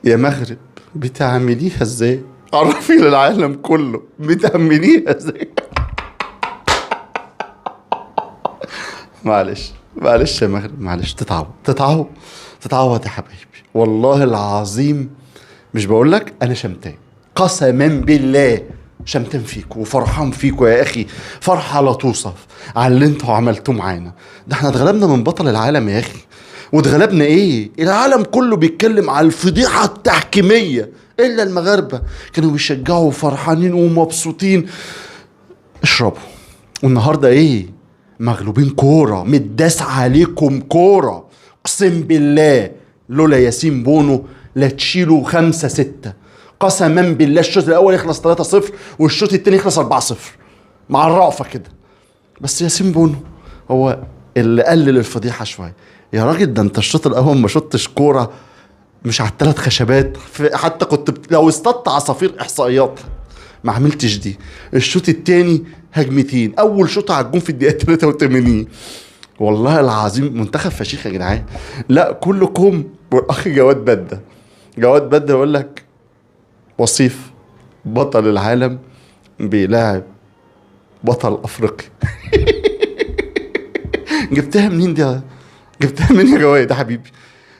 يا مغرب بتعمليها ازاي؟ عرفي للعالم كله بتعمليها ازاي. معلش معلش يا مغرب، معلش، تتعوض يا حبايبي، والله العظيم. مش بقولك انا شمتان، قسما بالله شمتان فيكوا وفرحان فيكوا يا اخي، فرحة لا توصف على اللي انتوا عملتوه معانا. ده احنا اتغلبنا من بطل العالم يا اخي. واتغلبنا ايه؟ العالم كله بيتكلم على الفضيحة التحكيمية، الا المغاربة كانوا بيشجعوا وفرحانين ومبسوطين. اشربوا. والنهارده ايه؟ مغلوبين كورة، متداس عليكم كورة. اقسم بالله لولا ياسين بونو لا تشيلوا 5-6. قسما بالله الشوط الاول يخلص 3-0 والشوط التاني يخلص 4-0 مع الرأفة كده. بس ياسين بونو هو اللي قلل الفضيحة شوية. يا راجل ده انت الشوط الاول ما شطتش كورة، مش على الثلاث خشبات، حتى كنت لو اصطدت عصافير احصائيات ما عملتش دي. الشوط التاني هجمتين، اول شوط على الجون في الدقيقه 83. والله العظيم منتخب فشيخ يا جدعان. لا كلكم. والاخ جواد بده يقول لك وصيف بطل العالم بيلاعب بطل افريقيا. جبتها منين دي؟ جبتها منين يا جواد يا حبيبي؟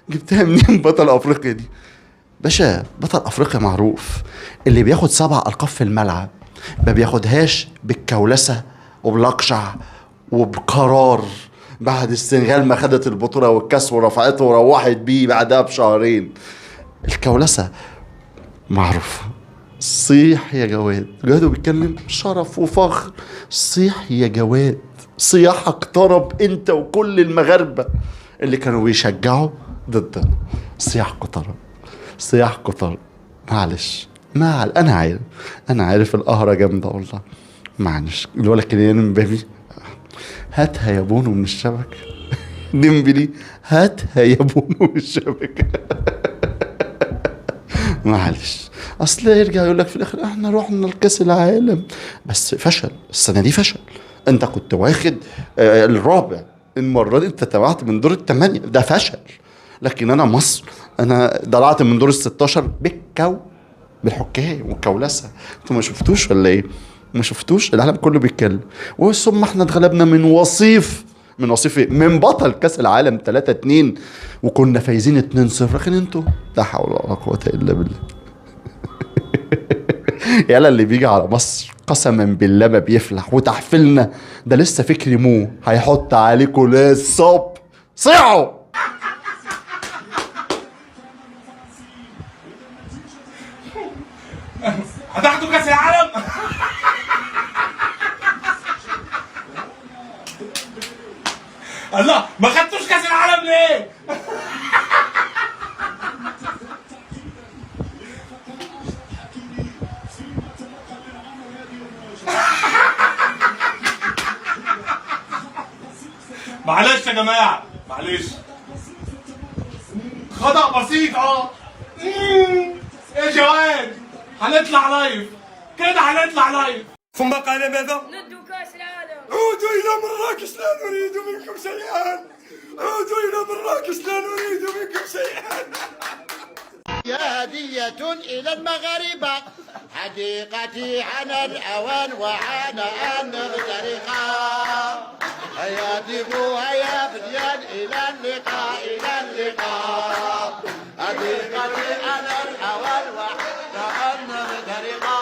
جبتها منين بطل افريقيا دي؟ باشا بطل افريقيا معروف، اللي بياخد 7 القاب في الملعب ما بياخدهاش بالكولسه وبلقشع وبقرار. بعد السنغال ما خدت البطوله والكاس ورفعته وروحت بيه بعدها بشهرين. الكولسه معروف. صيح يا جواد. جواد بيتكلم شرف وفخر. صيح يا جواد، صياحك اقترب انت وكل المغاربه اللي كانوا بيشجعوا ضدنا. صياحك طرب، صياحكوا طرب. معلش انا عارف القهرة جامدة والله. معلش الولا كيليان امبابي هاتها يا بونو من الشبكة. ديمبلي هاتها يا بونو من الشبكة. معلش اصل يرجع يقول لك في الاخر احنا رحنا لكاس العالم، بس فشل السنة دي، فشل. انت كنت واخد الرابع، المرة دي انت تبعت من دور الثمانية، ده فشل. لكن انا مصر انا طلعت من دور ال16 بالحكام والكولسه. انتوا ما شفتوش ولا ايه؟ ما شفتوش؟ العالم كله بيتكلم. وثم احنا اتغلبنا من وصيف، من وصيف ايه؟ من بطل كاس العالم 3-2 وكنا فايزين 2-0. لكن انتوا لا حول ولا قوه الا بالله. يالا اللي بيجي على مصر قسما بالله ما بيفلح. وتحفلنا ده لسه فكري مو هيحط عليكم للصب. صيعوا. هتاخدوا كاس العالم. الله، ما خدتوش كاس العالم ليه؟ معلش يا جماعه، معلش، خطأ بسيط. ايه جواد، هنطلع لايف كده، هنطلع لايف. ثم قال ماذا؟ ندوا كاس العالم. عودوا الى مراكش لا نريد منكم شيئا. عودوا الى مراكش لا نريد منكم شيئا. يا هدية إلى المغاربة حديقتي حان الأوان وحان أن نغترقا. هيا ديبو هيا بديان إلى اللقاء إلى اللقاء. حديقتي حان الأوان وحان أن نغترقا.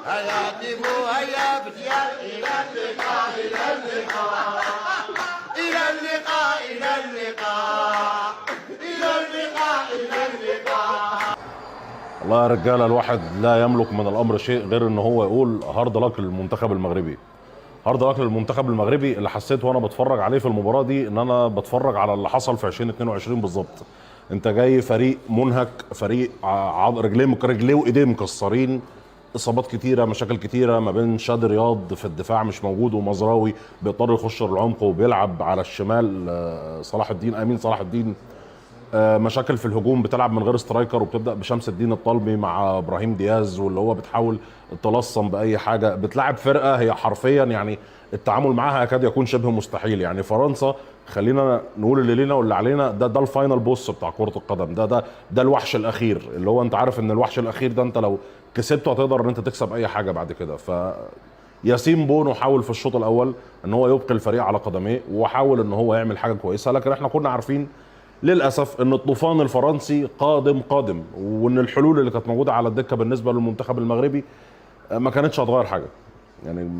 هيا ديبو هيا بديان إلى اللقاء إلى اللقاء. إلى اللقاء إلى اللقاء. إلى اللقاء إلى اللقاء. والله يا رجاله الواحد لا يملك من الامر شيء غير ان هو يقول هارد لك للمنتخب المغربي. هارد لك للمنتخب المغربي. اللي حسيت وانا بتفرج عليه في المباراه دي ان انا بتفرج على اللي حصل في 2022 بالظبط. انت جاي فريق منهك، فريق رجليه وايديه مكسرين، اصابات كتيره، مشاكل كتيره ما بين شادي رياض في الدفاع مش موجود، ومزراوي بيضطر يخش العمق وبيلعب على الشمال صلاح الدين امين صلاح الدين. مشاكل في الهجوم، بتلعب من غير سترايكر وبتبدا بشمس الدين الطلبي مع ابراهيم دياز، واللي هو بتحاول تلصم باي حاجه. بتلعب فرقه هي حرفيا يعني التعامل معاها يكاد يكون شبه مستحيل. يعني فرنسا خلينا نقول اللي لينا واللي علينا. ده الفاينل بوس بتاع كرة القدم. ده الوحش الاخير، اللي هو انت عارف ان الوحش الاخير ده انت لو كسبته هتقدر ان انت تكسب اي حاجة بعد كده. ياسين بونو حاول في الشوط الاول ان هو يبقي الفريق على قدميه، وحاول ان هو يعمل حاجة كويسة، لكن احنا كنا عارفين للاسف ان الطوفان الفرنسي قادم، وان الحلول اللي كانت موجودة على الدكة بالنسبة للمنتخب المغربي ما كانتش هتغير حاجة. يعني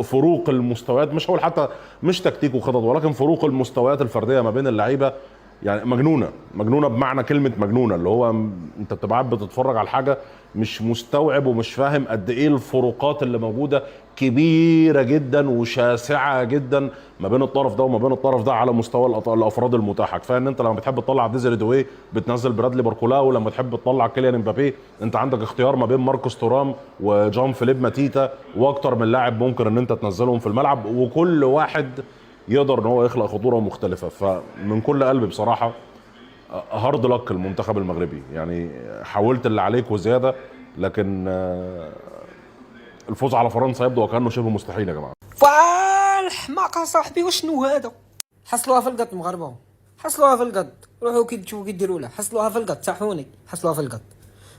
فروق المستويات، مش هقول حتى مش تكتيك وخطط، ولكن فروق المستويات الفرديه ما بين اللعيبه يعني مجنونه بمعنى كلمه مجنونه، اللي هو انت بتبقى قاعد بتتفرج على الحاجه مش مستوعب ومش فاهم قد ايه الفروقات اللي موجوده كبيره جدا وشاسعه جدا ما بين الطرف ده وما بين الطرف ده على مستوى الافراد المتاحه. كفايه ان انت لما بتحب تطلع ديزري دوي بتنزل برادلي باركولا، ولما تحب تطلع كيليان امبابي انت عندك اختيار ما بين ماركوس تورام وجون فيليب ماتيتا واكتر من لاعب ممكن ان انت تنزلهم في الملعب، وكل واحد يقدر ان هو يخلق خطوره مختلفه. فمن كل قلبي بصراحه هارد لك المنتخب المغربي، يعني حاولت اللي عليك وزياده، لكن الفوز على فرنسا يبدو وكانه شبه مستحيل يا جماعه. فالحماق صاحبي وشنو هذا؟ حصلوها في القط المغاربه، حصلوها في القط، روحوا كي تشوفوا كي ديروا لها، حصلوها في القط، صحوني حصلوها في القط.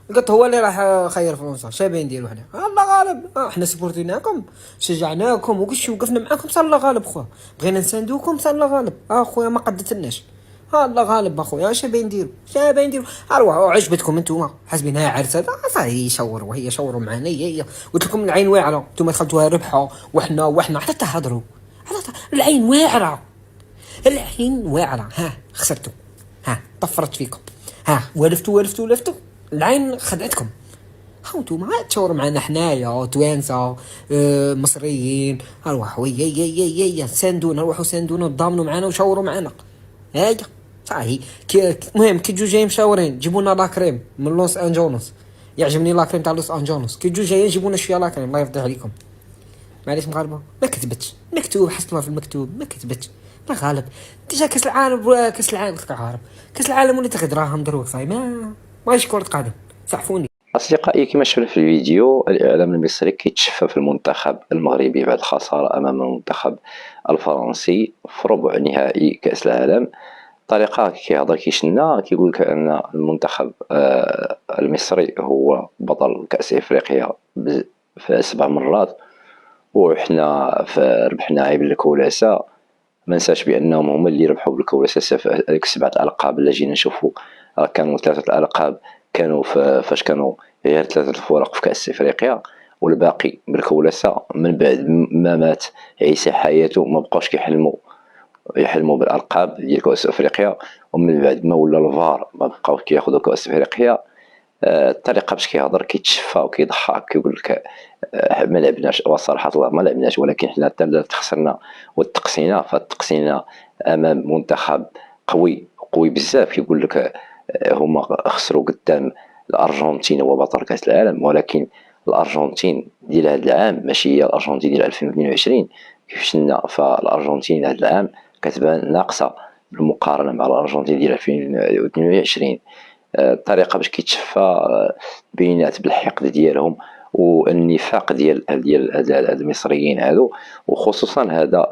القط هو اللي راح خير فرنسا، شابين نديروا حنا الله غالب. احنا سبورتيناكم، شجعناكم وقفنا معاكم، صار الله غالب خويا، بغينا نساندوكم، صار الله غالب. خويا ما قدتلناش، الله غالب اخويا. شابين نديروا اروحوا. عجبتكم انتوما حاسبين هاي عرسه صافي يشوروا، وهي شوروا معنا. هي قلت لكم العين واعره، انتوما دخلتوها ربحوا، وحنا حتى تهضروا العين واعره، العين واعره. ها خسرتوا، ها طفرت فيكم، ها ولفتوا العين خدعتكم. انتوما تشاوروا معنا حنايا توانسه مصريين. اروحوا يا ساندونا، روحوا ساندونا تضامنوا معنا وشاوروا معنا. هاي صحيح. المهم كي تجوا جايين مشاورين جيبوا لنا لاكريم من لوس انجلوس، يعجبني لاكريم تاع لوس انجلوس. كي تجوا جايين جيبوا لنا شويه لاكريم، الله يفضح عليكم. معليش مغاربه ما كتبتش، مكتوب حصلوها في المكتوب ما كتبتش. لا غالب ديجا كاس العالم كاس العالم ولا تاخذ دراهم دروك صاي ما يشكر قادم صحفوني. أصدقائي، كما شفنا في الفيديو، الإعلام المصري كيتشفى في المنتخب المغربي بعد الخسارة أمام المنتخب الفرنسي في ربع نهائي كأس العالم. طريقة كيهضر كيشنا كيقول لك أن المنتخب المصري هو بطل كأس إفريقيا في 7 مرات، وحنا ربحنا عيب الكولاسة. ما ننساش بأنهم هما اللي ربحوا بالكولاسة في هذيك 7 ألقاب اللي جينا نشوفوا. كانوا 3 ألقاب كانوا فاش كانوا غير 3 الفرق في كأس إفريقيا، والباقي بالكولاسة. من بعد ما مات عيسى حياته ما بقاوش يحلموا بالألقاب ديال كأس إفريقيا، ومن بعد ما ولا الفار ما بقاوش كياخذوا كأس إفريقيا. الطريقة باش كيهضر كيتشفى وكيضحك كيقول لك ما لعبناش. وصراحة الله ما لعبناش، ولكن حنا تخسرنا وتقصينا. فالتقصينا أمام منتخب قوي بزاف. كيقول لك هما خسروا قدام الأرجنتين هو بطل كأس العالم، ولكن الأرجنتين ديال هذا العام ماشي هي الأرجنتين ديال 2022 كيف شفنا. فالأرجنتين هذا العام كتبان ناقصة بالمقارنة مع الأرجنتين ديال 2022. الطريقة باش كيتشفى بينات بالحقد ديالهم والنفاق ديال المصريين هادو، وخصوصا هذا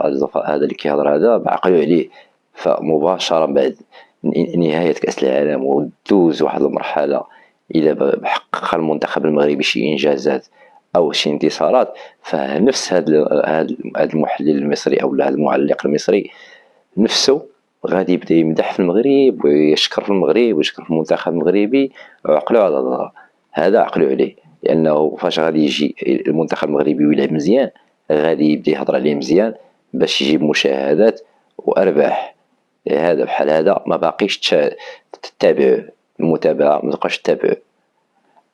اللي كيهضر هذا بعقلو عليه. فمباشرة بعد نهاية كأس العالم ودوز واحد المرحلة إلى بحقق المنتخب المغربي شي إنجازات أو شي انتصارات، فنفس هذا المحلل المصري أو هذا المعلق المصري نفسه غادي يبدا يمدح في المغرب ويشكر في المغرب ويشكر في المنتخب المغربي. عقلو على هذا، عقلو عليه، لأنه فاش غادي يجي المنتخب المغربي ويلعب مزيان غادي يبدا يهضر عليه مزيان باش يجيب مشاهدات وأرباح. هذا بحال هذا ما باقيش تتابع المتابعة، ما تبقاش تتابع.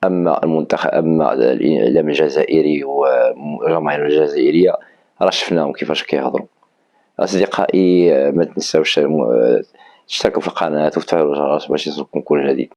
أما المنتخب، أما الإعلام الجزائري والجماهير الجزائرية راه شفناهم كيفاش كيهضروا. أصدقائي، ما تنساوش تشتركوا في القناة وتفعلوا الجرس باش يوصلكم كل جديد.